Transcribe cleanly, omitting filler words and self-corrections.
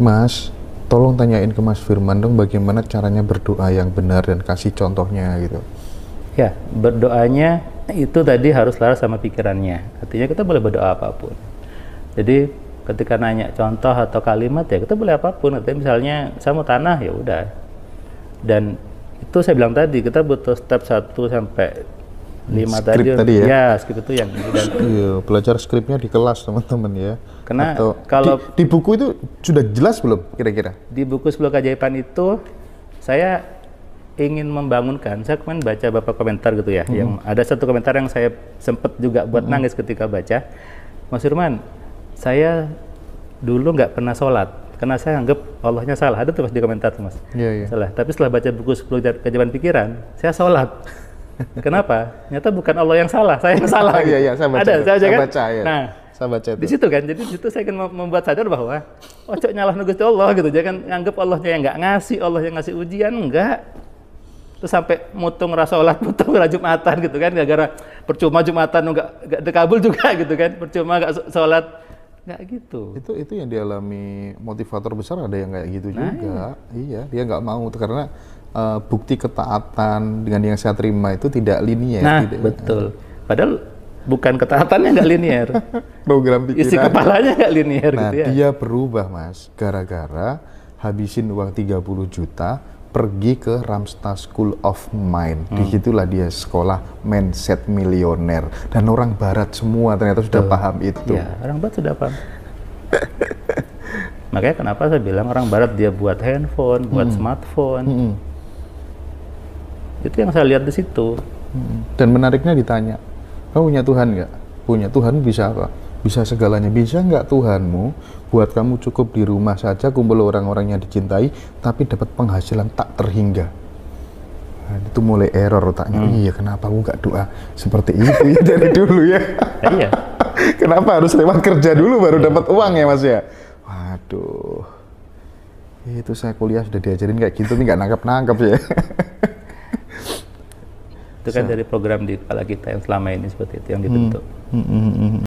Mas, tolong tanyain ke Mas Firman dong bagaimana caranya berdoa yang benar dan kasih contohnya gitu. Ya, berdoanya itu tadi harus selaras sama pikirannya. Artinya kita boleh berdoa apapun. Jadi ketika nanya contoh atau kalimat ya kita boleh apapun. Artinya misalnya saya mau tanah ya udah. Dan itu saya bilang tadi kita butuh step 1 sampai 5 Skrip tadi ya? Ya, skrip itu yang ini. Dan Iya, belajar skripnya di kelas teman-teman ya. karena Atau kalau di buku itu sudah jelas belum kira-kira? di buku 10 keajaiban itu saya ingin membangunkan. Saya kemarin baca beberapa komentar gitu ya, yang ada satu komentar yang saya sempat juga buat nangis ketika baca. Mas Firman, saya dulu nggak pernah sholat karena saya anggap Allahnya salah. Ada tuh mas di komentar tuh mas. Iya, iya. Salah. Tapi setelah baca buku 10 keajaiban pikiran, saya sholat. Kenapa? Ternyata bukan Allah yang salah, saya yang salah. Iya, iya, saya baca. Ada, saya baca ya. Nah, saya baca itu. di situ kan, jadi di situ saya ingin membuat sadar bahwa ojo nyalah Gusti Allah gitu, jangan nganggep Allahnya yang nggak ngasih, Allah yang ngasih ujian, enggak. Terus sampai mutung rasolat, mutung Jumatan gitu kan, gara-gara percuma Jumatan nggak dikabul juga gitu kan, percuma nggak sholat, nggak gitu. Itu yang dialami motivator besar ada yang kayak gitu juga. Iya, dia nggak mau karena bukti ketaatan dengan yang saya terima itu tidak linear. Nah, tidak, betul. Padahal bukan ketaatannya nggak linear. program pikiran. Isi kepalanya nggak linear Nah, gitu ya. dia berubah mas, gara-gara habisin uang 30 juta pergi ke Ramstar School of Mind. Disitulah dia sekolah mindset milioner. Dan orang barat semua ternyata sudah paham itu. Ya, orang barat sudah paham. Makanya kenapa saya bilang orang barat dia buat handphone, buat smartphone. Itu yang saya lihat di situ. Dan menariknya ditanya, kamu punya Tuhan nggak? Punya. Tuhan bisa apa? Bisa segalanya. Bisa nggak Tuhanmu buat kamu cukup di rumah saja, kumpul orang-orang yang dicintai, tapi dapat penghasilan tak terhingga? Nah, itu mulai error otaknya. Iya, kenapa aku nggak doa seperti itu ya dari dulu ya? Iya. Kenapa harus lewat kerja dulu baru dapat uang ya mas ya? Waduh, itu saya kuliah sudah diajarin kayak gitu, tapi nggak nangkep-nangkep ya. Itu kan dari program di kepala kita yang selama ini seperti itu yang dibentuk.